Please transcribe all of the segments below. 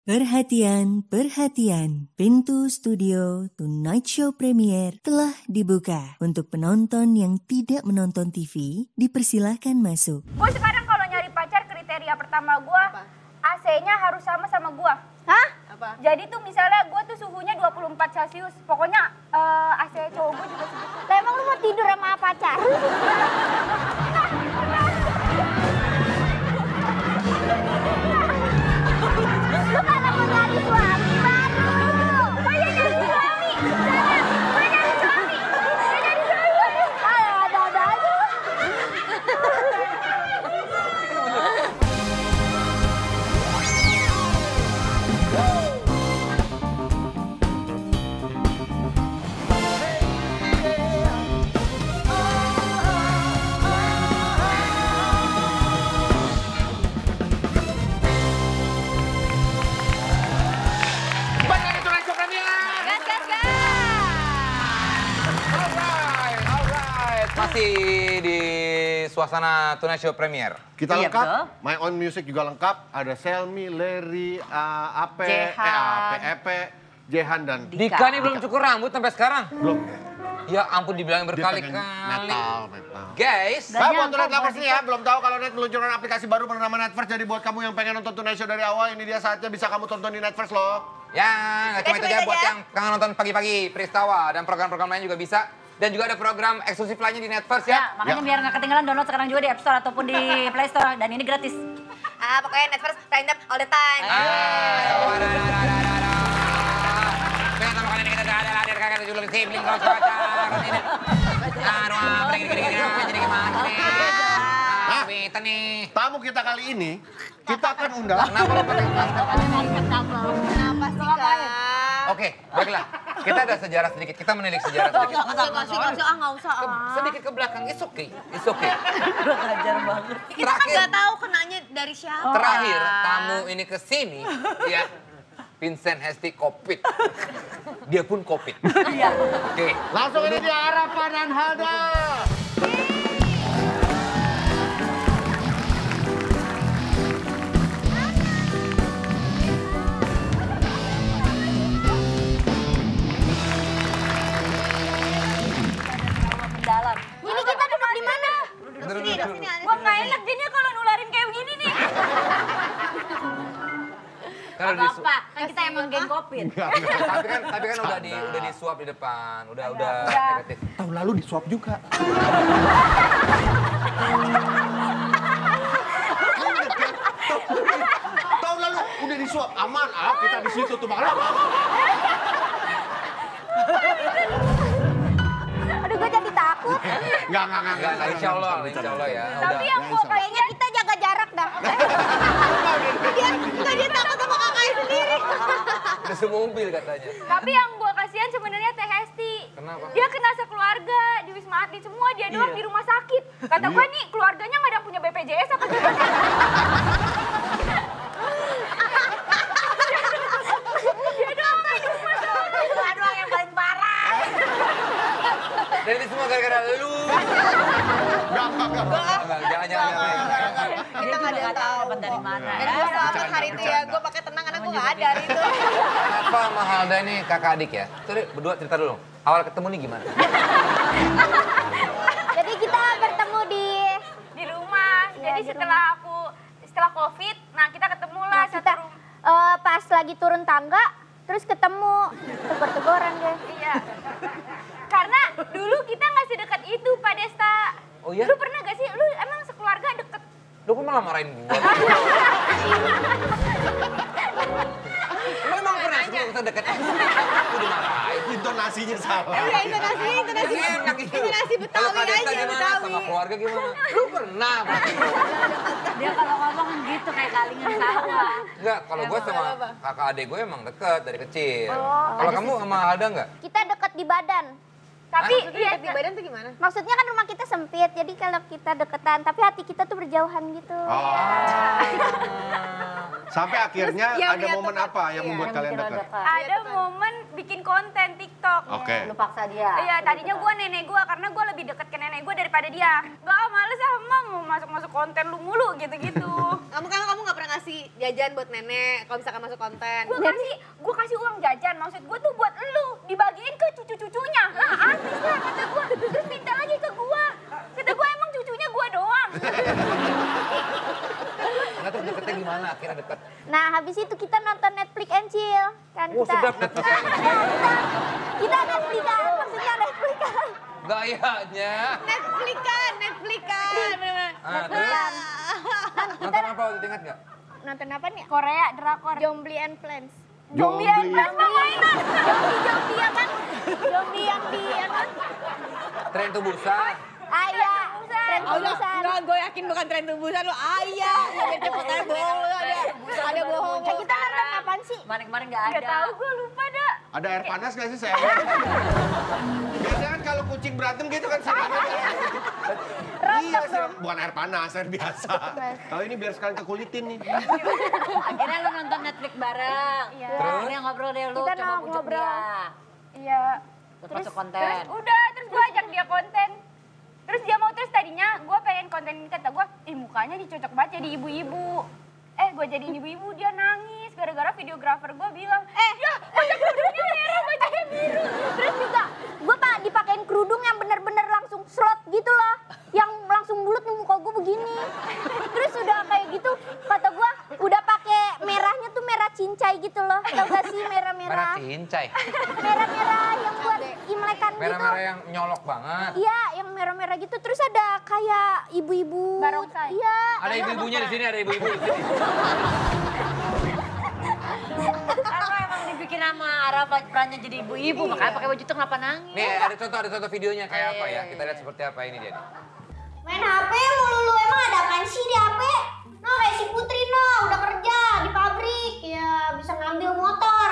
Perhatian, perhatian. Pintu studio Tonight Show Premier telah dibuka. Untuk penonton yang tidak menonton TV, dipersilahkan masuk. Gue sekarang kalau nyari pacar kriteria pertama gue, AC-nya harus sama gue. Hah? Apa? Jadi tuh misalnya gue tuh suhunya 24 Celcius. Pokoknya AC cowok gue juga segitu. Lah emang lu mau tidur sama pacar? Lu malah mau nyari suami baru. Banyak nyari suami. Banyak nyari suami. Ada aja. Masih di suasana Tonight Show Premier. Kita Iya, lengkap, betul. My Own Music juga lengkap. Ada Selmi, Larry, Ape, Jehan. Epe, Jehan dan Dika nih belum cukur rambut sampai sekarang. belum. Ya ampun dibilang Dia pengen berkali-kali. metal. Guys, Saya buat Net Lovers nih ya, belum tahu kalau Net meluncurkan aplikasi baru bernama Netverse. Jadi buat kamu yang pengen nonton Tonight Show dari awal, ini dia saatnya bisa kamu tonton di Netverse loh. ya nggak cuma itu aja buat yang kangen nonton pagi-pagi Peristawa dan program-program lain juga bisa. Dan juga ada program eksklusif lainnya di Netverse ya. Ya, makanya biar nggak ketinggalan download sekarang juga di App Store ataupun di Play Store. Dan ini gratis. Pokoknya Netverse random all the time. Pertama kali ini kita ada hadir kakak julung sibling kalau cuaca ini. Aduh, jadi gimana nih? Kita nih. Tamu kita kali ini, kita akan undang. Kenapa lo pakai masker? Kenapa sih, Kak? Oke, baiklah. Kita ada sejarah sedikit. Kita menilik sejarah sedikit. Nggak usah. Sedikit ke belakang. It's okay. It's okay. Ngajar banget. Kita kan nggak tahu kenanya dari siapa. Terakhir tamu ini ke sini, ya. Vincent Hesti COVID. Dia pun COVID. Iya. Oke. Langsung ini dia Arafa dan Halda. Mendalam. Ini kita duduk di mana? Gue nggak enak jadinya kalau nularin kayak begini nih. Kalau di Apa? Kan kita emang geng Covid. tapi kan udah disuap di depan. Udah negatif. Tahun lalu disuap juga. Tahun lalu udah disuap, aman. Kita di situ tuh malah. Aduh, gue jadi takut. Enggak. Insya Allah ya. Tapi yang gue Kayaknya kita jaga jarak dah. Dia takut sama kakaknya sendiri. Udah semobil katanya. Tapi yang gue kasihan sebenarnya Teh Hesti. Kenapa? Dia kena sekeluarga di Wisma Atlet semua, dia doang di rumah sakit. Kata gue nih keluarganya nggak ada yang punya BPJS apa gimana? Dia doang di rumah sakit. Lu doang yang paling parah. Dan itu semua gara-gara lu. Enggak. Jangan. Kita nggak ada yang tahu. Dapat dari mana Dan ya? gue selamat hari itu ya, gue pakai tenang karena gue nggak ada hari itu. Apa sama Halda ini kakak adik ya? Tuh berdua cerita dulu. Awal ketemu nih gimana? Jadi kita bertemu di Rumah. Iya, Jadi di setelah COVID, nah kita ketemu lah satu kita rumah. pas lagi turun tangga, terus ketemu tegur-teguran deh. Iya. Karena dulu kita nggak sedekat itu Pak Desta. Oh iya? Lu pernah gak sih? Lu emang sekeluarga deket? Lu kok malah marahin gua? Lu emang pernah semua kita deket? Aku dimarahin. Intonasinya salah. Iya, intonasi Enak itu. Intonasi Betawi Kalau Kak Desta aja, gimana? Betawi. Sama keluarga gimana? Lu pernah, Pak? Dia kalau ngomong gitu kayak kalingan sawah. Enggak, kalau gue sama kakak adik gue emang deket dari kecil. Kalau kamu sama Halda enggak? Kita dekat di badan. Tapi iya, Di badan tuh gimana? Maksudnya kan rumah kita sempit, jadi kalau kita deketan, tapi hati kita tuh berjauhan gitu. Sampai akhirnya Terus, ada momen apa yang membuat kalian dekat? Ada momen bikin konten TikTok. Oke. Lu paksa dia. Iya, tadinya gue nenek gue karena gue lebih deket ke nenek gue daripada dia. Gak males ah, Mam, mau masuk konten lu mulu gitu-gitu. Kamu nggak pernah ngasih jajan buat nenek kalau misalkan masuk konten? Gue kasih uang jajan, maksud gue tuh buat lu, dibagiin ke cucu-cucunya. Lah artis lah kata gue, terus minta lagi ke gue. Kata gue emang cucunya gue doang. Nah, terus deketnya gimana? Akhirnya deket. Nah, habis itu kita nonton Netflix and chill. Kan Oh, kita. sedap Netflix. Kita Netflix-an, maksudnya Netflix-an. Gayanya. Netflix-an. Ah, terus? Nonton apa waktu itu ingat nggak? Nonton apa nih? Korea, drakor. Zombie and Plants. Zombie. mainan. Zombie ya kan? Zombie yang di ya kan? Tren Tubusan. Iya, tren tubusan. Enggak, gue yakin bukan tren tubusan lo. Ayah, cepetan bohong lo ada bohong. Kita nonton apaan sih? Kemarin-kemarin nggak ada. Gak tahu gue lupa dah. Ada air panas gak sih saya? Biasanya kan kalau kucing berantem gitu kan siramnya. Iya, bukan air panas, air biasa. Kalau ini biar sekalian kekulitin nih. Akhirnya lu nonton Netflix bareng. Iya. Akhirnya ngobrol deh lu, Kita coba bujuk ngobrol. dia. Iya. Terus masuk konten. Terus udah, terus gue ajak dia konten. Terus dia mau, terus tadinya gue pengen konten ini, kata gue, mukanya dicocok banget jadi ibu-ibu. Gue jadiin ibu-ibu, dia nangis gara-gara videografer gue bilang, ya wajah kerudungnya merah, wajahnya biru. Terus juga gue dipakein kerudung yang bener-bener langsung slot gitu loh. Yang langsung bulut nih muka gue begini. Terus udah kayak gitu, kata gue udah pakai merahnya tuh merah cincai gitu loh. Tau gak sih Merah merah-merah? cincai. Merah-merah yang buat imlekan gitu. Merah-merah yang nyolok banget. Iya, yang merah-merah gitu. Terus ada kayak ibu-ibu. Barongsai. Iya. Ada ibu-ibunya di sini, ada ibu-ibu di sini. Karena emang dibikin sama Arafah perannya jadi ibu-ibu, makanya pakai baju itu kenapa nangis? Nih, ada contoh videonya kayak apa ya? Kita lihat seperti apa ini dia nih. Main HP mulu, emang ada apaan sih di HP? No, kayak si Putri no, udah kerja di pabrik, ya bisa ngambil motor.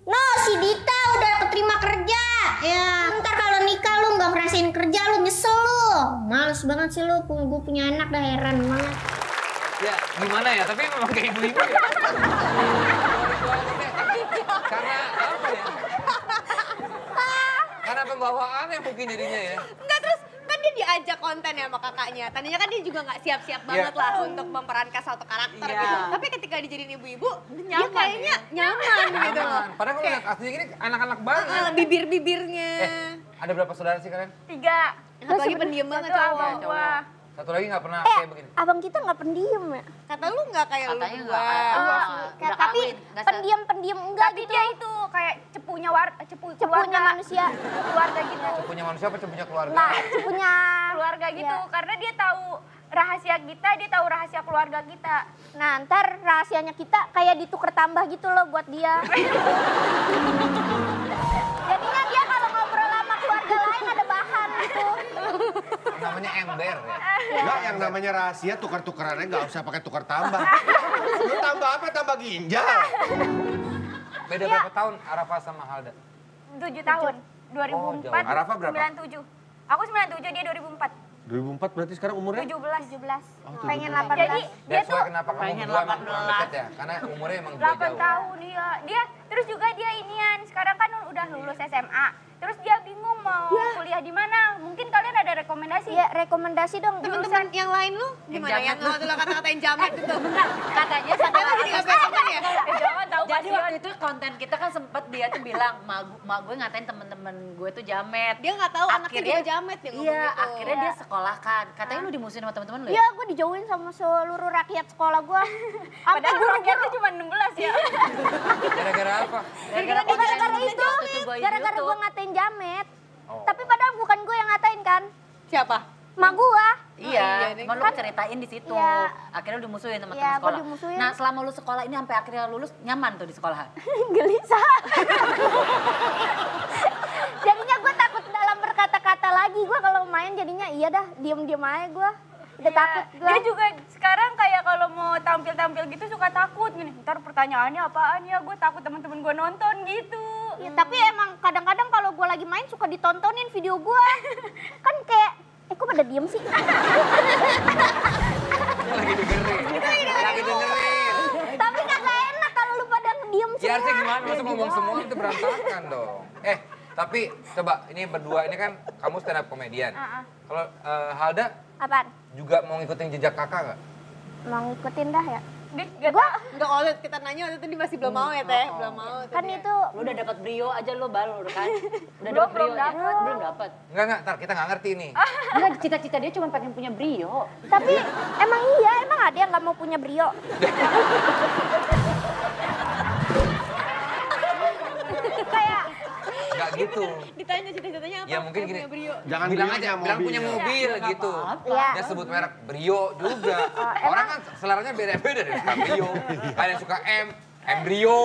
No, si Dita udah keterima kerja, ya ntar kalau nikah lu nggak ngerasain kerja lu nyesel lu. Males banget sih lu, gue punya anak dah heran banget. Ya, gimana ya? Tapi memang kayak ibu-ibu ya. Karena apa ya? Karena pembawaannya mungkin jadinya ya. Enggak, terus kan dia diajak konten ya sama kakaknya. Tadinya kan dia juga nggak siap-siap banget lah untuk memerankan satu karakter Iya. gitu. Tapi ketika dijadiin ibu-ibu, dia Nyaman kayaknya nyaman gitu loh. Padahal kalau lihat aslinya gini anak-anak banget. Bibir-bibirnya. Ada berapa saudara sih kalian? 3. Satu lagi pendiam banget Satu cowok. abang gua. Satu lagi nggak pernah kayak begini. Abang kita nggak pendiam ya? Kata lu nggak kayak lu Katanya berdua. udah Tapi kawin, nggak pendiam-pendiam enggak Tapi gitu. dia itu kayak cepunya Cepunya keluarga. manusia. Keluarga gitu. Punya manusia apa punya keluarga? Nah, cepunya Keluarga gitu. Iya. Karena dia tahu rahasia kita, dia tahu rahasia keluarga kita. Nah, ntar rahasianya kita kayak ditukar tambah gitu loh buat dia. Jadinya dia kalau ngobrol sama keluarga lain ada bahan gitu. Namanya ember ya. Enggak, yang namanya rahasia tukar-tukarannya nggak usah pakai tukar tambah. Lu tambah apa? Tambah ginjal. Beda berapa tahun Arafah sama Halda? 7 tahun. 2004. Oh, jauh. Arafah berapa? 97. Aku 97, dia 2004. 2004 berarti sekarang umurnya? 17. Pengen 18. Jadi dia That's tuh why kenapa kamu pengen berdua emang 18. deket ya? Karena umurnya emang 8 jauh. tahun dia terus juga dia inian, sekarang kan udah lulus SMA. Terus dia bingung mau kuliah di mana. Mungkin kalian ada rekomendasi? Ya, rekomendasi dong. Teman-teman yang lain lu gimana? Yang jamet. lu kata-katain jamet gitu. Katanya Dia lagi ngapain teman ya? Jangan tahu Jadi kasihan. waktu itu konten kita kan sempet dia tuh bilang, mak gue ngatain temen-temen gue tuh jamet. Dia nggak tahu anaknya juga jamet dia ngomong Iya, gitu. akhirnya dia sekolahkan. Katanya lu dimusuhin sama temen-temen lu ya? Iya, gue dijauhin sama seluruh rakyat sekolah gue. Sampai Padahal guru rakyat tuh cuma 16 ya. Gara-gara apa? gara-gara itu, gara-gara gue ngatain jamet. Oh. Tapi padahal bukan gue yang ngatain kan, Siapa? mak gue. Iya, cuma lu ceritain di situ. Iya. Akhirnya lu dimusuhin sama Iya, teman gua sekolah. dimusuhin. Nah, selama lu sekolah ini sampai akhirnya lulus nyaman tuh di sekolahan. Gelisah. Jadinya gue takut dalam berkata-kata lagi. Gue kalau main jadinya iya dah, diem-diem aja gue. Udah takut gue. Dia juga sekarang kayak kalau mau tampil-tampil gitu suka takut gini. Ntar pertanyaannya apaan ya? Gue takut teman-teman gue nonton gitu. Ya, tapi emang kadang-kadang kalau gue lagi main suka ditontonin video gue. Kan kayak, kok pada diem sih? Lagi dengerin. Lagi dengerin. Ya harusnya gimana? Masa ngomong semua itu berantakan dong. Tapi coba ini berdua ini kan kamu stand up komedian. Kalau Halda Apaan? juga mau ngikutin jejak kakak nggak? Mau ngikutin dah ya? Gua enggak kalau kita nanya waktu itu dia masih belum mau ya Teh, belum mau. Kan itu Lu udah dapat brio aja lu baru kan? Udah Belum, dapat brio belum aja? dapet. Belum dapat. Enggak, ntar kita nggak ngerti nih. Enggak, cita-cita dia cuma pengen punya brio. tapi emang ada yang nggak mau punya brio. Kayak Nggak gitu. Ditanya cita-citanya apa? Ya mungkin Saya gini, punya Brio. Jangan bilang Brio-nya, aja, bilang punya mobil gitu. Iya. Dia sebut merek Brio juga. Orang kan seleranya beda-beda dari suka Brio. Ada yang suka Embrio.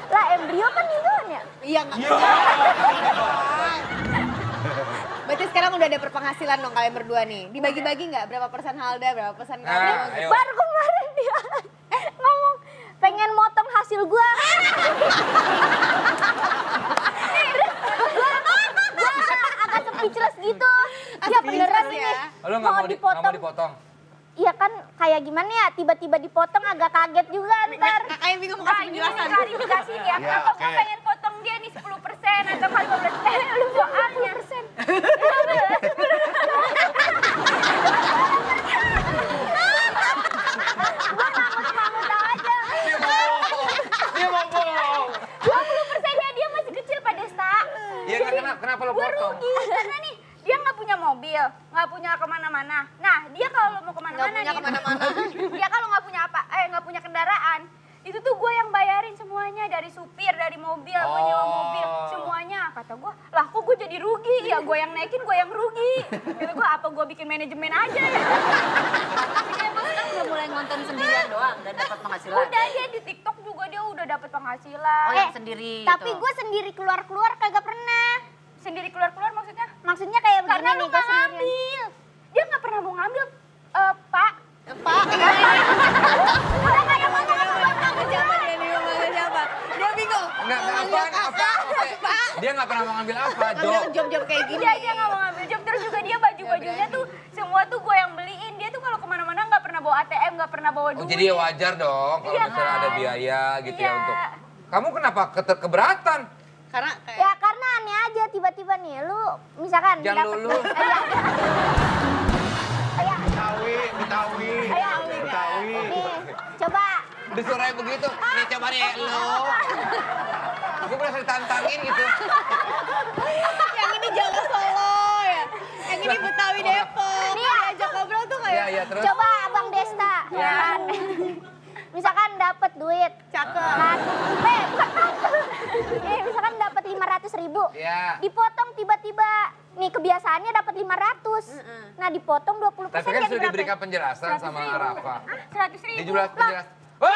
lah embrio kan itu ya. Iya enggak. Berarti sekarang udah ada perpenghasilan dong kalian berdua nih. Dibagi-bagi nggak? Berapa persen Halda, berapa persen kamu? Nah, ayo. Baru kemarin dia ngomong pengen motong hasil gua. Gua agak speechless gitu. Ya beneran Speechless ini. ya? Lo nggak mau dipotong? Iya kan kayak gimana ya tiba-tiba dipotong agak kaget juga ntar. Kakak yang bingung mau Nah, kasih ini penjelasan. klarifikasi ya. Kenapa gue pengen potong dia nih 10% atau 15%? Lu soalnya. 10%. Dia mau bohong. 20%-nya dia masih kecil Pak Desta. Iya nggak kenapa lo Gue potong? rugi karena nih dia nggak punya mobil, nggak punya kemana-mana. Nah dia kalau mau kemana-mana Nggak punya kemana-mana. dia kalau nggak punya nggak punya kendaraan, itu tuh gue yang bayarin semuanya dari supir, dari mobil, gue nyewa mobil, semuanya. Kata gue, lah kok gue jadi rugi? Ya gue yang naikin, gue yang rugi. Kata gue, apa gue bikin manajemen aja ya? Tapi dia emang sekarang udah mulai ngonten sendirian doang dan dapat penghasilan. Udah dia di TikTok juga dia udah dapet penghasilan. Oh yang sendiri Tapi gitu. gue sendiri keluar-keluar kagak pernah. Sendiri keluar-keluar maksudnya? Maksudnya kayak begini Karena lu nih nggak gue sendirian. ngambil. Dia nggak pernah mau ngambil, Pak. Pak, Udah nggak ada ngomong siapa dia nih ngomongin siapa? Dia bingung. Nggak apa? Dia nggak pernah mau ngambil apa, Jo? Ngambil job-job kayak gini. Dia aja nggak mau ngambil job. Terus juga dia baju-bajunya tuh semua tuh gue yang beliin. Dia tuh kalau kemana-mana nggak pernah bawa ATM, nggak pernah bawa duit. Oh jadi ya wajar dong kalau Iya misalnya kan? ada biaya gitu ya Iya. untuk. Kamu kenapa keberatan? Karena kayak Ya karena aneh aja tiba-tiba nih lu misalkan Jangan dapet- lulu. Betawi. Nih, coba Disuruh begitu, nih coba deh lo. Gue berasa ditantangin gitu. yang ini Jawa Solo ya. Yang ini Betawi Depok. Nih, Diajak ngobrol tuh kayak Iya, iya terus. coba Abang Desta. Ya. Kan? Misalkan dapat duit. cakep. Kan, misalkan dapat 500.000. Iya. Dipotong tiba-tiba. Nih kebiasaannya dapat 500. Nah, dipotong 20% Tapi kan jadi sudah berapa? diberikan penjelasan sama Rafa. 100.000. Dijelas penjelas. Woi!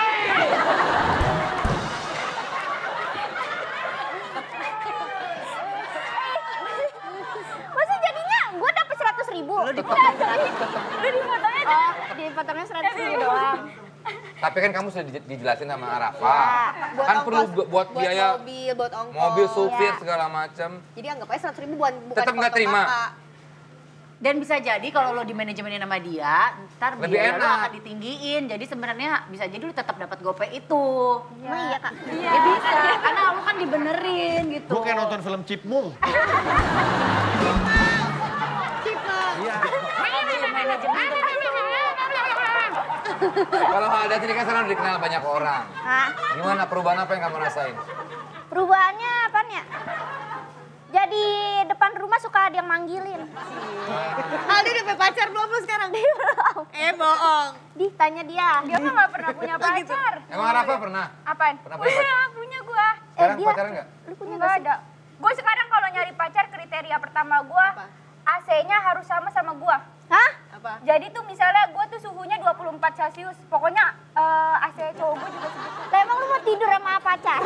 Masa jadinya gue dapat 100.000? Lu di fotonya Oh, dipotongnya 100.000 doang. Tapi kan kamu sudah dijelasin sama Rafa. Buat Kan ongkos, perlu buat biaya mobil, buat ongkos. mobil, supir Iya. segala macam. Jadi anggap aja 100.000 bukan Tetap nggak potong terima? kakak. Dan bisa jadi kalau lo di manajemenin sama dia, ntar Lebih biaya lo enak. akan ditinggiin. Jadi sebenarnya bisa jadi lo tetap dapat gopay itu. Emang iya, Kak? Ya bisa, karena lo kan dibenerin gitu. Gue kayak nonton film Cipmung. Iya. Manajemen. Kalau Halda sini kan sekarang dikenal banyak orang. Hah? Gimana perubahan apa yang kamu rasain? Perubahannya apaan ya? Jadi depan rumah suka ada yang manggilin. Aldi udah punya pacar belum lu sekarang? Belum. Bohong. Ditanya dia. Dia mah nggak pernah punya pacar. Emang Rafa pernah? Apaan? Pernah punya pacar? Punya gue. Sekarang dia- pacaran nggak? Lu punya Nggak ada. Gue sekarang kalau nyari pacar kriteria pertama gue Apa? AC-nya harus sama gue. Hah? Apa? Jadi tuh misalnya gue tuh suhunya 24 Celcius. Pokoknya AC cowok gue juga segitu. Lah emang lu mau tidur sama pacar?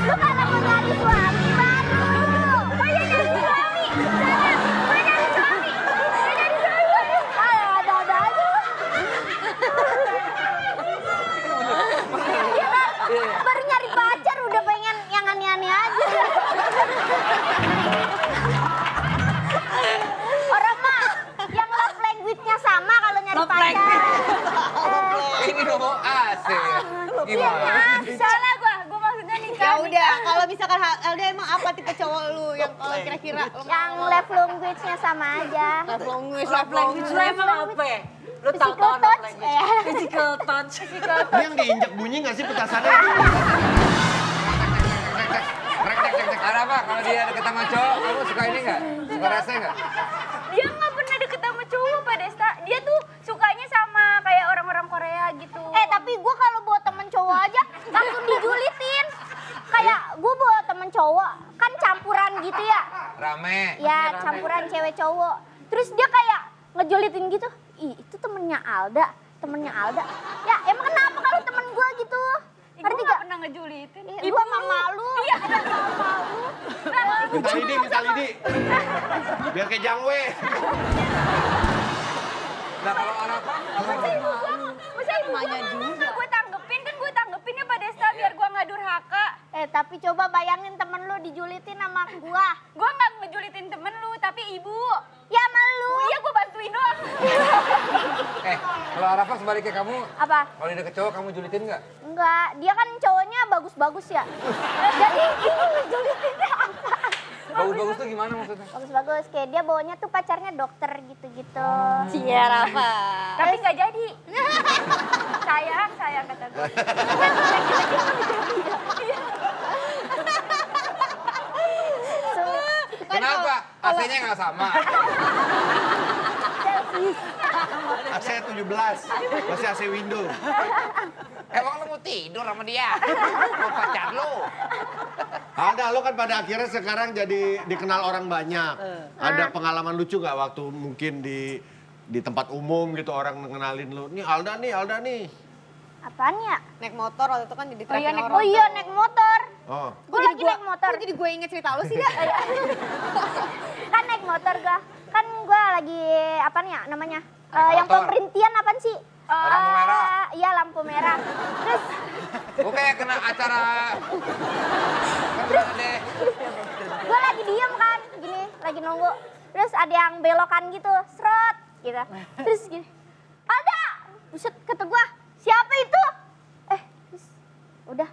Lu kan mau nyari suami baru. Oh iya nyari suami. Mau nyari suami. Mau nyari suami. Ada-ada aja. Iya kan? Baru nyari pacar udah pengen yang aneh-aneh aja. Alda emang apa tipe cowok lu yang kalau kira-kira Yang love language-nya sama aja. love language, Love language lu emang apa ya? Lu tahu Physical love touch, language. ya. Physical touch. Ini yang diinjak bunyi nggak sih petasannya? Apa kalau dia deket sama cowok, kamu suka ini nggak? Suka rasa nggak? Dia nggak pernah deket sama cowok, Pak Desta. Dia tuh sukanya sama kayak orang-orang Korea gitu. Tapi gue kalau bawa temen cowok aja langsung dijulitin. Kayak gue bawa temen cowok, kan campuran gitu ya. Rame. Ya campuran cewek cowok. Terus dia kayak ngejulitin gitu. Ih itu temennya Alda. Ya emang kenapa kalau temen gue gitu? Gue nggak pernah ngejulitin. Ibu mah malu. Iya, malu. Minta lidi. Biar kayak Jangwe. Nah kalau Arafah, Masa ibu gue tanggepin kan gue tanggepin ya Pak Desta biar gue nggak durhaka. Tapi coba bayangin temen lu dijulitin sama gua. Gue nggak ngejulitin temen lu, tapi ibu. Ya sama lu. Iya gue bantuin doang. kalau Arafah sebaliknya kamu, Apa? kalau dia deket cowok kamu julitin nggak? Enggak, dia kan cowoknya bagus-bagus ya. Jadi ini ngejulitinnya apa? Bagus-bagus tuh gimana maksudnya? Bagus-bagus, kayak dia bawanya tuh pacarnya dokter gitu-gitu. Cia Rafa. Tapi nggak jadi. sayang kata gue. Kenapa? AC-nya nggak sama? AC 17, masih AC window. Emang lu mau tidur sama dia? Mau pacar lu? Ada, lo kan pada akhirnya sekarang jadi dikenal orang banyak. Ada pengalaman lucu nggak waktu mungkin di tempat umum gitu orang mengenalin lo? Nih Alda nih. Apaan ya? Naik motor waktu itu kan jadi Oh iya, orang. Oh iya, naik motor. Oh. Gue lagi naik motor. Kok jadi gue inget cerita lu sih, Dah? Kan naik motor gua. Kan gua lagi apa nih ya namanya? Yang motor. pemberhentian apaan sih? Lampu merah. Iya lampu merah. Terus Gue kayak kena acara. Kan deh. gue lagi diem kan, gini, lagi nunggu. Terus ada yang belokan gitu, seret, gitu. Terus gini, ada, buset kata gue, siapa itu? Terus, udah.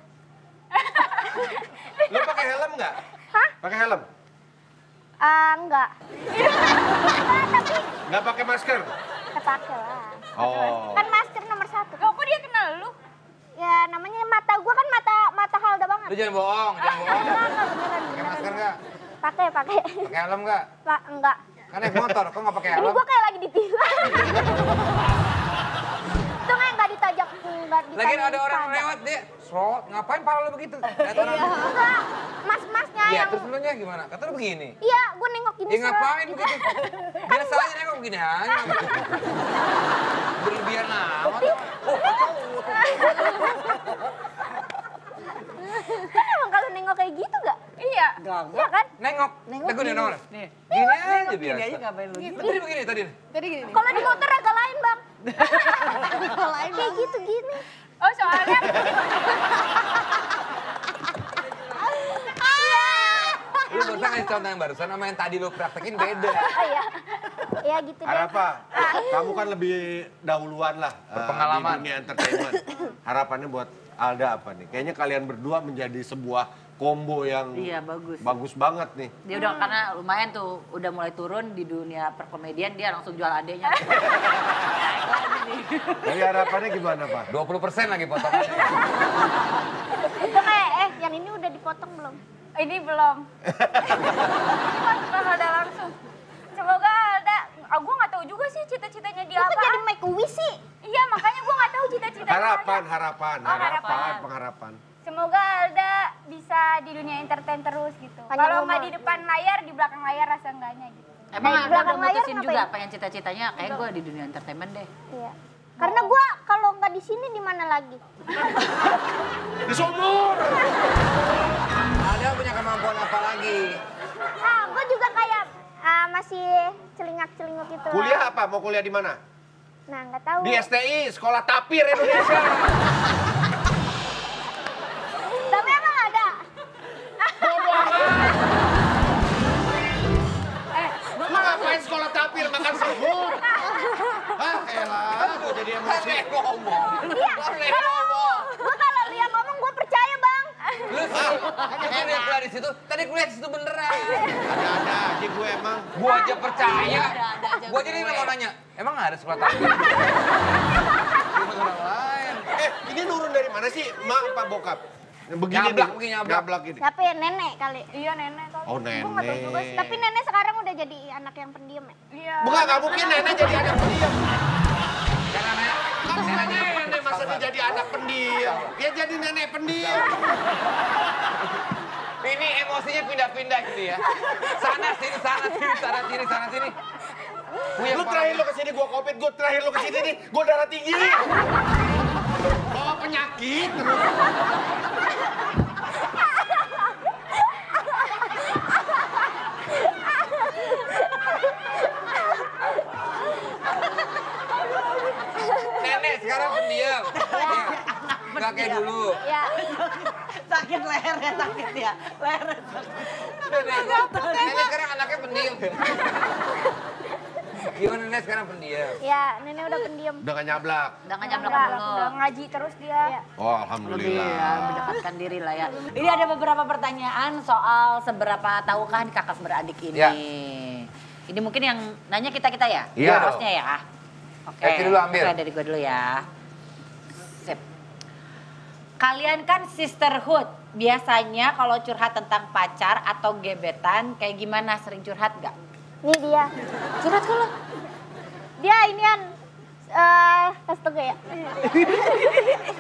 Lo pakai helm nggak? Hah? Pakai helm? Enggak. Tapi Nggak pakai masker? kepake lah. Oh. Kan masker nomor 1. Kok dia kenal lu? Ya namanya mata gue kan mata Halda banget. Lu jangan bohong. Enggak, Pakai masker nggak? Pakai. Pakai helm nggak? Enggak. Kan naik motor, kok nggak pakai Ini helm? gue kayak lagi ditilang. Itu nggak ditajak, nggak ditajak. Lagian ada orang lewat dia, serot, ngapain pala lu begitu? Lihat orang. Enggak, mas-masnya Iya, yang... terus lu nya gimana? Kata lu begini. Iya, gue nengok gini. Ya ngapain begitu? Biasa aja nengok begini aja. Berlebihan amat. Oh, Kan emang kalau nengok kayak gitu gak? Iya. Iya kan? nengok. Nengok nih nomor. Nih. Gini aja Gini biasa. aja ngapain lu? Tadi begini tadi. Tadi gini nih. Kalau di motor agak lain bang. Kayak gitu gini. Oh soalnya Lu barusan ngasih contoh yang barusan sama yang tadi lu praktekin beda. Oh iya. Iya gitu deh. Harapan, kamu kan lebih dahuluan lah Berpengalaman. di dunia entertainment. Harapannya buat Alda apa nih? Kayaknya kalian berdua menjadi sebuah combo yang Iya, bagus. bagus banget nih. Dia udah karena lumayan tuh udah mulai turun di dunia perkomedian, dia langsung jual adeknya. Jadi harapannya gimana Pak? 20% lagi potongannya. Itu kayak yang ini udah dipotong belum? ini belum. Ini Alda langsung. Semoga Alda, gue nggak tahu juga sih cita-citanya dia Lu kok apa. jadi make a wish sih? Iya makanya gue nggak tahu cita-citanya. Harapan, pengharapan. Semoga Alda bisa di dunia entertain terus gitu. Panjang Kalau nggak umur. di depan layar, di belakang layar rasa enggaknya gitu. Emang Di Alda belakang udah layar mutusin ngapain? juga pengen cita-citanya kayak gue di dunia entertainment deh. Iya. Karena gue kalau nggak di sini di mana lagi? Di sumur. Ada punya kemampuan apa lagi? Gue juga kayak masih celingak-celinguk gitu. Kuliah apa? Mau kuliah di mana? Nah nggak tahu. Di STI, Sekolah Tapir Indonesia. Tapi emang ada. Lu ngapain sekolah tapir makan semur? Elah, gue jadi emosi. Ngomong. Iya. Gue kalau Lia ngomong gue percaya bang. Lu Terus dia kuliah di situ, tadi kuliah di situ beneran. Ada-ada aja gue emang. Gua aja percaya. Ada aja Gua jadi gue. mau nanya, emang ada sekolah tangga? Gimana orang lain? Ini nurun dari mana sih, mak apa bokap? Begini Nyablak, nih, begini nyablak. nyablak ini. Siapa ya? Nenek kali. Iya nenek kali. Oh, Gue nggak tahu juga sih. Tapi nenek sekarang udah jadi anak yang pendiam ya. Iya. Bukan, nggak mungkin nenek jadi anak pendiam. Jangan nanya. Kan nenek masa dia jadi anak pendiam. Dia jadi nenek pendiam. Ini emosinya pindah-pindah gitu ya. Sana sini, sana sini, sana sini, sana sini. Lu terakhir lu kesini gua covid, gua terakhir lu kesini nih, gua darah tinggi. Bawa penyakit terus. Nenek sekarang pendiam. Ya. Nggak kayak dulu. Ya. Sakit lehernya, sakit ya. Lehernya sakit. Nenek sekarang anaknya pendiam. Gimana nenek sekarang pendiam? Ya, nenek udah pendiam. Udah gak nyablak. Udah nggak nyablak Enggak, dulu. udah ngaji terus dia. Iya. Oh, Lebih alhamdulillah. ya, mendekatkan diri lah ya. Ini ada beberapa pertanyaan soal seberapa tahukah nih kakak beradik ini. Ya. Ini mungkin yang nanya kita-kita ya? Iya. Hostnya ya? Oke. Eti dulu ambil. Oke, dari gue dulu ya. Sip. Kalian kan sisterhood. Biasanya kalau curhat tentang pacar atau gebetan kayak gimana? Sering curhat gak? Nih dia. Curhat kalau Dia inian. Kasih tau gak ya?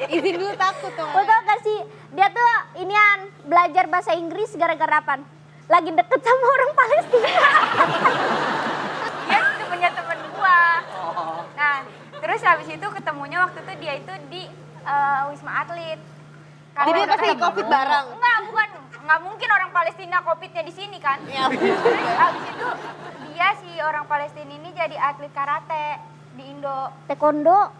Izin dulu takut tuh. Lo tau gak sih? Dia tuh inian belajar bahasa Inggris gara-gara apaan? Lagi deket sama orang Palestina. Dia temennya temen gua. Nah, terus habis itu ketemunya waktu itu dia itu di Wisma Atlet. Jadi dia pasti ketemu- COVID bareng. Enggak, bukan. Nggak mungkin orang Palestina COVID-nya di sini kan. Ya. Terus habis itu dia si orang Palestina ini jadi atlet karate di Indo. Taekwondo.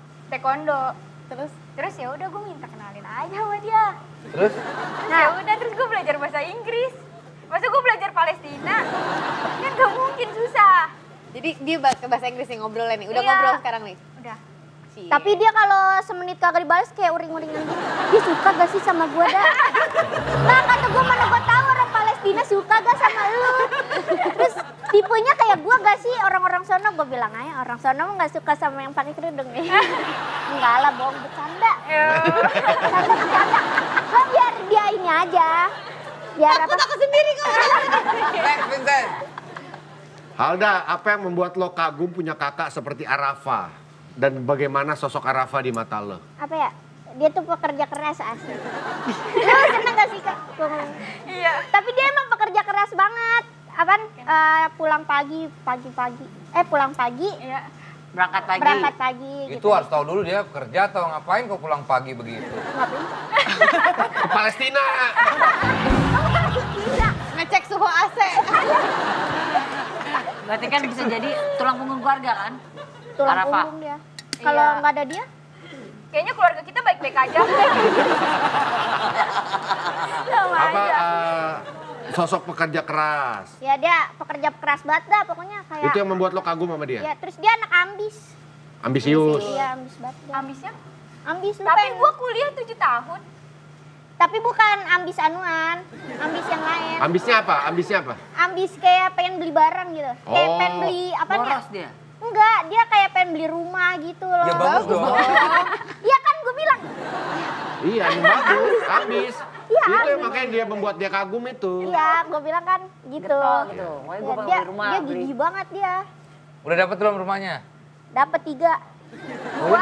Terus ya udah gue minta kenalin aja sama dia. Terus? Terus ya udah terus gue belajar bahasa Inggris. Masa gue belajar Palestina? Kan gak mungkin susah. Jadi dia ke bahasa Inggris nih ngobrolnya nih. Udah Iya. ngobrol sekarang nih. Udah. Tapi dia kalau semenit kagak dibalas kayak uring-uringan gitu. Dia suka gak sih sama gue dah? Nah kata gue mana gue tahu orang Palestina suka gak sama lu? Terus tipenya kayak gue gak sih orang-orang sono? Gue bilang aja orang sono gak suka sama yang pakai kerudung nih. Enggak lah bohong bercanda. Bercanda. Gue biar dia ini aja. Biar apa? Aku sendiri kok. Next, Vincent. Halda, apa yang membuat lo kagum punya kakak seperti Arafa? Dan bagaimana sosok Arafa di mata lo? Apa ya? Dia tuh pekerja keras asli. Lu seneng gak sih Kak? Iya. Tapi dia emang pekerja keras banget. Apaan? Pulang pagi. Pulang pagi, Iya. berangkat pagi. berangkat pagi. Itu harus tahu dulu dia kerja atau ngapain kok pulang pagi begitu. Ngapain? Ke Palestina. Ngecek suhu AC. Berarti kan bisa jadi tulang punggung keluarga kan? Tulang Arafa. punggung dia. Kalau Iya. nggak ada dia, Kayaknya keluarga kita baik-baik aja. Sama Apa aja. sosok pekerja keras? ya dia pekerja keras banget dah pokoknya kayak. Itu yang membuat lo kagum sama dia? Ya, terus dia anak ambis. Ambisius. Iya, ambis banget dia. Ambisnya? Ambis lu Tapi pengen- gue kuliah 7 tahun. Tapi bukan ambis anuan, ambis yang lain. Ambisnya apa? Ambisnya apa? Ambis kayak pengen beli barang gitu. Kayak Oh. pengen beli apa nih? Boros dia. Enggak, dia kayak pengen beli rumah gitu loh. Ya bagus dong. Iya kan gue bilang. Iya, yang bagus. Ambis. Iya, Itu yang ambis. makanya dia membuat dia kagum itu. Iya, gue bilang kan gitu. Getol gitu. Pokoknya Ya, gue pengen dia, beli rumah. dia beli. gigih banget dia. Udah dapet belum rumahnya? Dapat 3. 2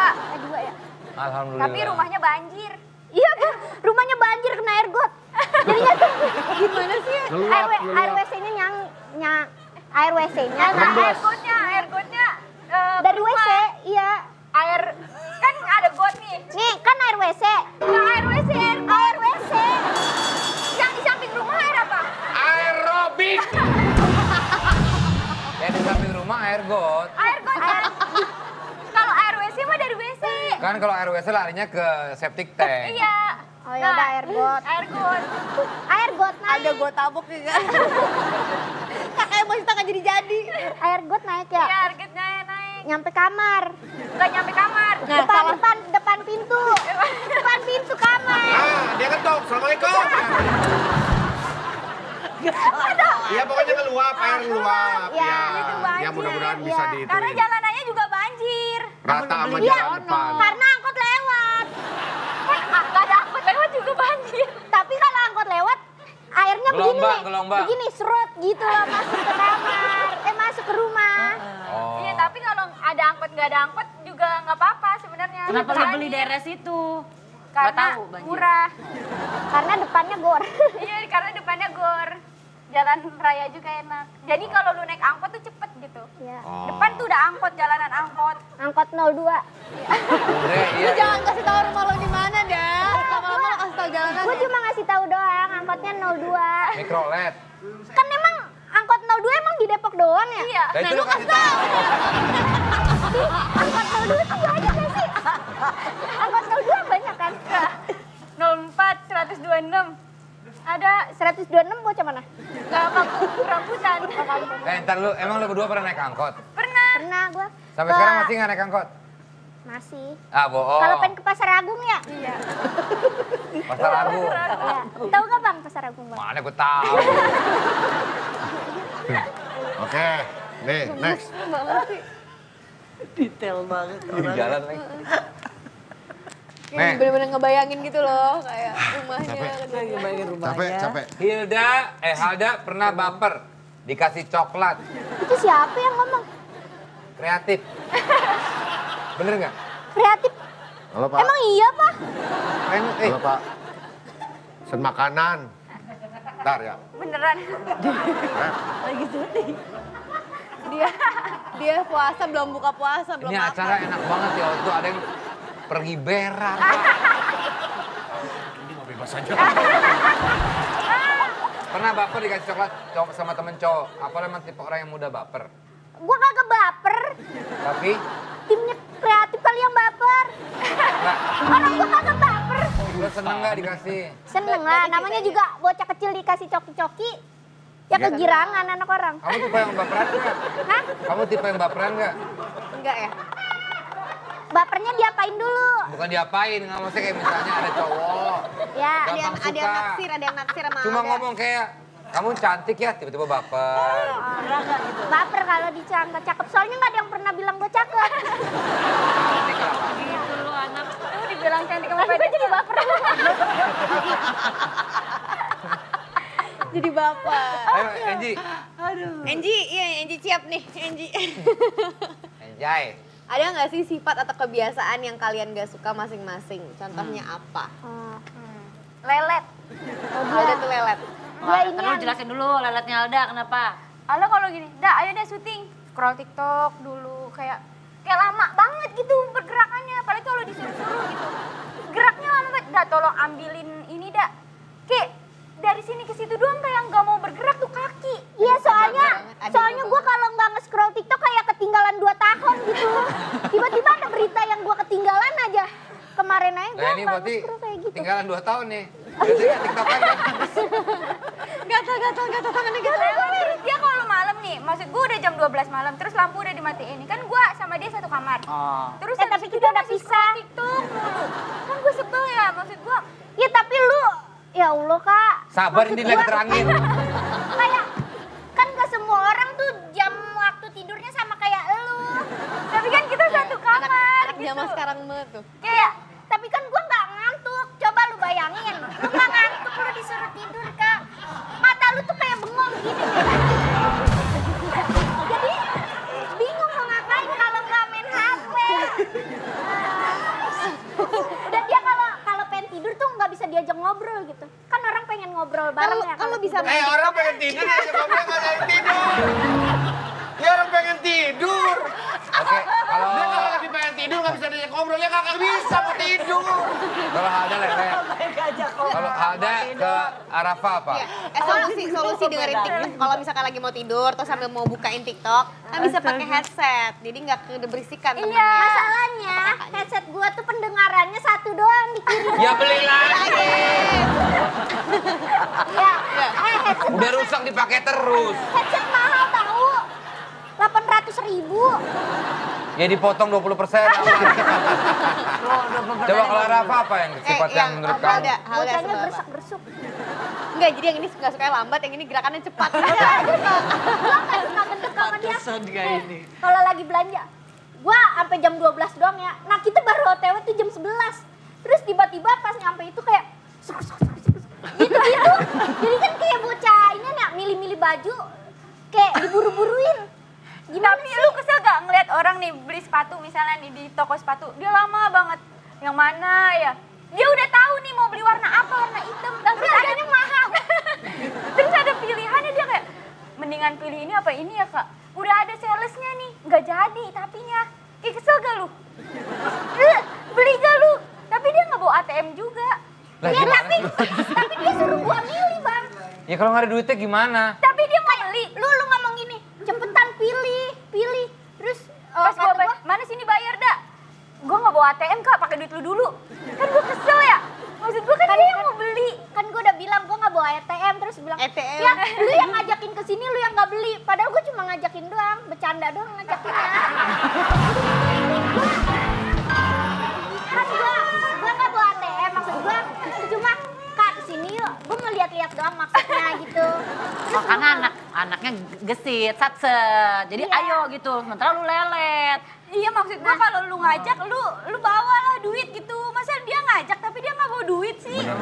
ya. Alhamdulillah. Tapi rumahnya banjir. Iya, Bu. Rumahnya banjir kena air got. Jadinya tuh gimana sih? Ngeluap, Air ngeluap. WC-nya air WC-nya Rembes. Air gotnya dari keluar. WC, iya. Air kan ada got nih. Nih, kan air WC. Nggak air WC, Air WC. yang di samping rumah air apa? Aerobik. Yang di samping rumah air got. Air got kan? Kalau air WC mah dari WC. Kan kalau air WC larinya ke septic tank. Iya. Oh ya udah air got. Air got. Air got naik. Ada gue tabok juga. Kakaknya mau nggak jadi. Air got naik ya. Iya, air gotnya naik. Nyampe kamar. Nggak nyampe kamar. Depan pintu. Depan pintu kamar. Ah, dia ketok. Assalamualaikum. Iya pokoknya ngeluap, air ngeluap. Ya, itu banjir. Ya mudah-mudahan Ya. bisa Karena diituin. jalanannya juga banjir. Rata sama Iya, jalan depan. karena angkot lewat. Kan gak ada angkot lewat juga banjir. Tapi kalau angkot lewat, airnya begini Gelombang, nih. gelombang. Begini, serut gitu loh, masuk ke kamar. Masuk ke rumah. Oh. Iya, tapi kalau ada angkot nggak ada angkot juga nggak apa-apa sebenarnya. Kenapa lu Banjir. beli daerah situ? Karena Nggak tahu banjir. murah. Karena depannya gor. Iya, karena depannya gor. Jalan raya juga enak. Jadi kalau lu naik angkot tuh cepet gitu. Ya. Oh. Depan tuh udah angkot, jalanan angkot. Angkot 02. Udah, Lu iya. jangan kasih tahu rumah lo di mana dah. Lama-lama lo kasih tahu jalanan. Gue cuma ngasih tahu doang, angkotnya 02. Mikrolet. Kan emang angkot 02 emang di Depok doang ya? Iya. Nah, itu lu kasih tahu. Angkot 02 tuh banyak gak sih? Angkot 02 banyak kan? 04, 126. Ada 126 bocah mana? nggak kampung rambutan. Ntar lu, emang lu berdua pernah naik angkot? Pernah. Pernah gue. Sampai sekarang masih nggak naik angkot? Masih. Ah, bohong. Kalau pengen ke Pasar Agung ya? Iya. Pasar Agung. Iya. Tahu nggak bang Pasar Agung bang? Mana gue tahu. Oke, nih next. Detail banget Di jalan lagi. Kayak bener-bener ngebayangin gitu loh, kayak rumahnya. Capek. Halda pernah baper dikasih coklat Itu siapa yang ngomong? kreatif. Bener nggak? Kreatif? Halo Pak. Emang iya pak? Halo Pak. Pesen makanan. Ntar ya. Beneran. lagi syuting. Dia puasa belum buka puasa, belum Ini makan. acara enak banget ya, waktu ada yang pergi berak. Pernah baper dikasih coklat sama temen cowok? Apa emang tipe orang yang mudah baper? Gua kagak baper. Tapi Timnya kreatif kali yang baper. nggak, Orang gua kagak baper. lu seneng nggak dikasih? Seneng lah, namanya juga bocah kecil dikasih coki-coki. Ya kegirangan anak orang. Kamu tipe yang baperan nggak? Hah? Kamu tipe yang baperan nggak? Enggak ya? Bapernya diapain dulu? Bukan diapain, nggak maksudnya kayak misalnya ada cowok. Ya, Gampang Ada yang suka. naksir, ada yang naksir sama Cuma Alda. ngomong kayak, kamu cantik ya, tiba-tiba baper. baper kalau dicangka cakep. Soalnya nggak ada yang pernah bilang gue cakep. Cantik lah. Gitu lu anak. Lu dibilang cantik sama Tapi gue jadi baper. Jadi bapak. Ayo, Enji. Enji, iya Enji siap nih, Enji. Enjoy. Ada nggak sih sifat atau kebiasaan yang kalian gak suka masing-masing? Contohnya apa? Lelet. Alda tuh lelet. Dia ini Terus jelasin dulu leletnya Alda kenapa? Alda kalau gini, dah ayo deh syuting. Scroll TikTok dulu, kayak lama banget gitu pergerakannya. Apalagi kalau disuruh-suruh gitu. Geraknya lama banget. Dah tolong ambilin ini dah. Kayak dari sini ke situ doang kayak nggak mau bergerak tuh kaki. Iya soalnya Ada gue kalau nggak nge-scroll TikTok kayak ketinggalan 2 tahun gitu. Tiba-tiba ada berita yang gue ketinggalan aja. Kemarin aja gue Nah ini nggak berarti nge-scroll kayak gitu. tinggalan 2 tahun nih. Biasanya TikTok aja. Gatal tangannya gatal. Terus dia kalau malam nih, maksud gue udah jam 12 malam, terus lampu udah dimatiin. Kan gue sama dia satu kamar. Terus habis tapi itu kita dia udah masih pisah. scroll TikTok mulu. Kan gue sebel ya, maksud gue. Ya tapi lu, ya Allah kak. Sabar Maksud ini gua, lagi terangin. Kayak, kan gak semua orang tuh jam waktu tidurnya sama kayak lu. Tapi kan kita satu kamar Anak gitu. zaman sekarang banget tuh. Kayak, tapi kan gue gak ngantuk. Coba lu bayangin, lu gak ngantuk, lu disuruh tidur kak. Mata lu tuh kayak bengong gini. Jadi, bingung mau ngapain kalau gak main HP. Dan dia kalau pengen tidur tuh gak bisa diajak ngobrol gitu. Kan orang pengen ngobrol bareng ya. Kan lu bisa tidur. Orang pengen tidur ya, sebabnya nggak jadi tidur. Ya orang pengen tidur. Oke, kalau Dia kalau lagi pengen tidur nggak bisa diajak ngobrol, ya kagak bisa mau tidur. kalau Halda lelet. Kalau Halda ke Arafa apa? Solusi dengerin TikTok. Kalau misalkan lagi mau tidur terus sambil mau bukain TikTok, kan bisa pakai headset. Jadi nggak keberisikan Iya, temennya. masalahnya headset gua tuh pendengarannya satu doang di kiri. Ya beli lagi. Ya, headset, Udah rusak dipakai terus. headset mahal tahu. 800.000. Ya dipotong 20%. Coba kalau Arafa apa yang sifat yang menurut kamu? Halda Bocahnya sebab apa? gersak-gersuk. Enggak, jadi yang ini nggak suka lambat, yang ini gerakannya cepat. Gue gak suka gendut sama dia. Pantesan dia ini. Kalau lagi belanja, gue sampai jam 12 doang ya. Nah kita baru OTW tuh jam 11. Terus tiba-tiba pas nyampe itu kayak gitu-gitu. Jadi kan kayak bocah ini nih milih-milih baju kayak diburu-buruin. Gimana Tapi sih? lu kesel gak ngeliat orang nih beli sepatu misalnya nih di toko sepatu, dia lama banget. Yang mana ya? Dia udah tahu nih mau beli warna apa, warna hitam. Tapi harganya mahal. Terus ada pilihannya dia kayak, mendingan pilih ini apa ini ya kak? Udah ada salesnya nih, nggak jadi tapinya. Kayak kesel gak lu? Beli gak lu? Tapi dia nggak bawa ATM juga. Lah, Ya gimana? tapi dia suruh gua milih bang. Ya kalau nggak ada duitnya gimana? Tapi dia nggak beli. Lu ngomong gini, cepetan pilih. Terus Pas kata gua, mana sini bayar dak? Gue nggak bawa ATM kak, pakai duit lu dulu. Kan gue kesel ya. Maksud gue kan dia yang mau beli. kan gue udah bilang gue nggak bawa ATM, terus bilang ATM. ya lu yang ngajakin ke sini, lu yang nggak beli. Padahal gue cuma ngajakin doang, bercanda doang ngajakinnya. Kan gue nggak bawa ATM, maksud gue cuma kak kesini yuk, gue mau lihat-lihat doang maksudnya gitu. Oh, karena anaknya gesit, satset. Jadi Iya. ayo gitu, sementara lu lelet. Iya maksud gue kalau lu ngajak, lu bawalah duit gitu. Masa dia ngajak tapi dia nggak bawa duit sih? Benar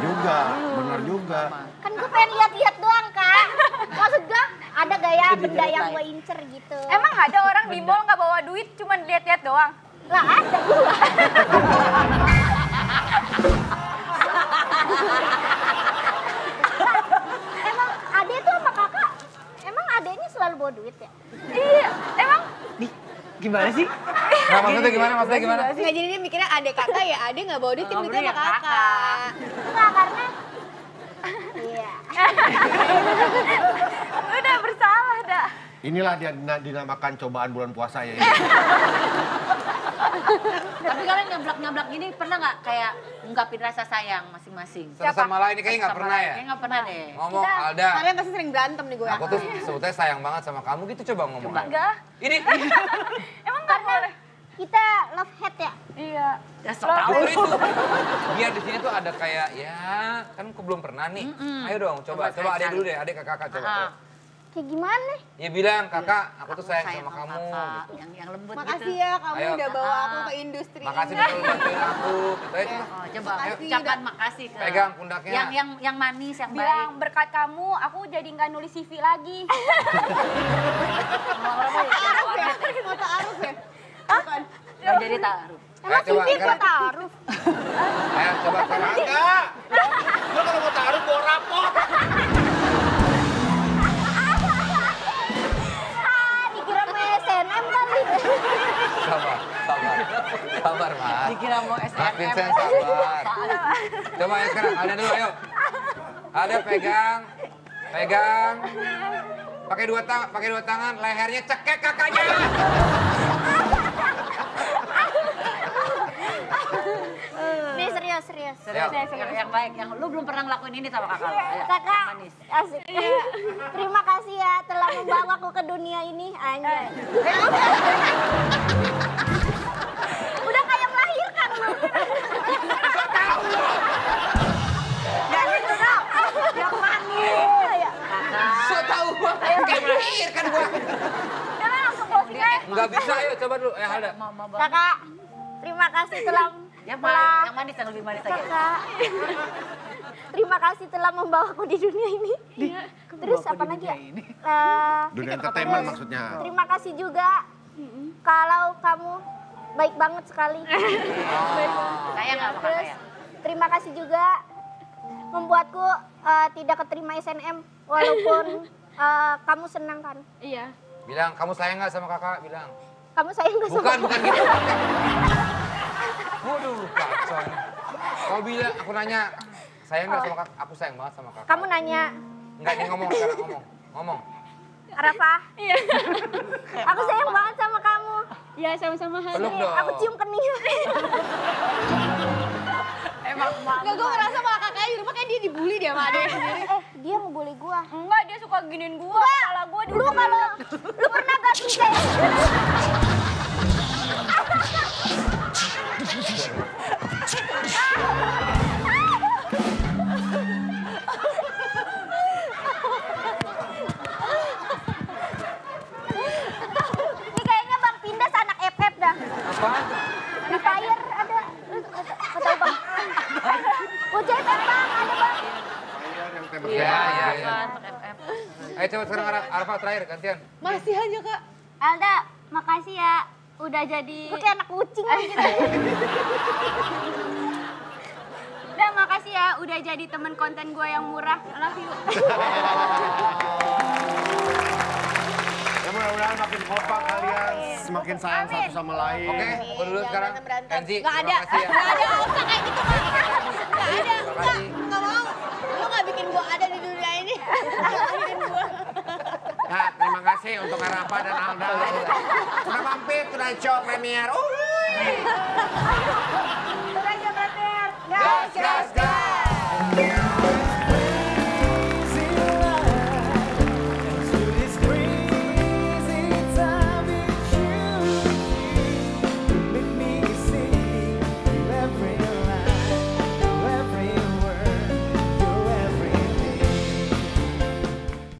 juga. Kan gue pengen lihat-lihat doang kak. Maksud gue ada gaya benda yang gue incer gitu. Emang ada orang di mall nggak bawa duit, cuma lihat-lihat doang? Lah ada juga. Emang ade tuh sama kakak, emang adenya selalu bawa duit ya? Iya, emang Gimana sih? Nah, maksudnya gimana? Maksudnya gimana? Nggak, jadi dia mikirnya adek kakak ya, adek nggak bawa duit, Nggak tim beli sama ya kakak. kakak. Enggak, karena iya. udah bersalah dah. Inilah dia dinamakan cobaan bulan puasa ya. Tapi kalian nyablak-nyablak gini pernah nggak kayak ungkapin rasa sayang masing-masing? Satu sama lain ini kayaknya nggak Sama pernah lain. ya? Kayaknya nggak pernah deh. Ngomong, Alda, Kalian pasti sering berantem nih gue. aku tuh sebetulnya sayang banget sama kamu gitu, coba ngomong. Alda. Enggak. Ini, Emang nggak boleh? Kita love hate ya? Iya. Ya sok tahu. justru itu. Biar di sini tuh ada kayak, ya kan aku belum pernah nih. Ayo dong, coba Coba adek cari. dulu deh, adek ke kakak coba. Ah. ayo. Kayak gimana? Ya bilang, kakak aku tuh sayang sama kamu. kakak. Gitu. Yang lembut Makasih gitu. ya kamu Ayo. udah bawa aku ke industri Makasih ini. udah selalu bantuin aku. Gitu aja. Oh, coba Makasih, ucapkan udah. makasih ke Pegang pundaknya. yang manis, yang baik. Bilang berkat kamu, aku jadi nggak nulis CV lagi. Aruf ya? Foto Aruf ya? Bukan. Nggak jadi taruh. Emang coba, CV sekarang. buat taruh? Ayo coba sekarang. Enggak. Lo kalau mau taruh bawa rapot. Dikira mau SNM kali. Sabar mas. Dikira mau Mas SNM. Vincent sabar. Coba ya sekarang, Alda dulu ayo. Alda pegang. Pakai dua tangan, lehernya cekek kakaknya. Nih serius. Serius, yang baik, yang lu belum pernah ngelakuin ini sama kakak. Ayo, yang Kakak, manis. asik. Terima kasih ya telah membawaku ke dunia ini. Anjay. Udah kayak melahirkan lu. Ya gitu dong. Yang manis. Ya. So tau gua, kayak melahirkan gua. Jangan langsung closing aja. Nggak bisa, ayo coba dulu. Alda. Mau Kakak, terima kasih telah yang manis, yang lebih manis aja. Kakak, terima kasih telah membawaku di dunia ini. Terus apa lagi ya? Dunia entertainment maksudnya. Terima kasih juga kalau kamu baik banget sekali. Sayang nggak sama kakak Terus ya? terima kasih juga membuatku tidak keterima SNM walaupun kamu senang kan. Iya. Bilang, kamu sayang nggak sama kakak? Bilang. Kamu sayang gak sama Bukan gitu. Waduh, kacau ini. Kau bilang, aku nanya, sayang nggak sama kakak? Aku sayang banget sama kakak. Kamu nanya, Enggak, ini ngomong sekarang, ngomong. Rafa, aku sayang banget sama kamu. Ya sama-sama Hani. Peluk dong. Aku cium keningnya. Emang Enggak, gue ngerasa malah kakaknya di rumah kayak dia dibully dia sama adek sendiri. Dia ngebully gua. Enggak, dia suka giniin gua. Salah gua di Lu kalau lu pernah gak bisa ya? coba sekarang Arfa terakhir, gantian. Masih aja Kak. Alda, makasih ya. Udah jadi... Gue kayak anak kucing gitu. Udah, makasih ya. Udah jadi temen konten gue yang murah. I love you. Ya mudah-mudahan makin kompak kalian, semakin sayang satu sama lain. Oke, gue dulu sekarang. Enzi, Gak ada, terima kasih ya. gak ada, gak usah kayak gitu Kak. Gak ada, Terima kasih. gak mau. Lu gak bikin gua ada di dunia ini. Bikin gua. Nah, terima kasih untuk Arafa dan Alda. Udah mampir Tonight Show Premier. Udah, jangan Gas, gas, gas.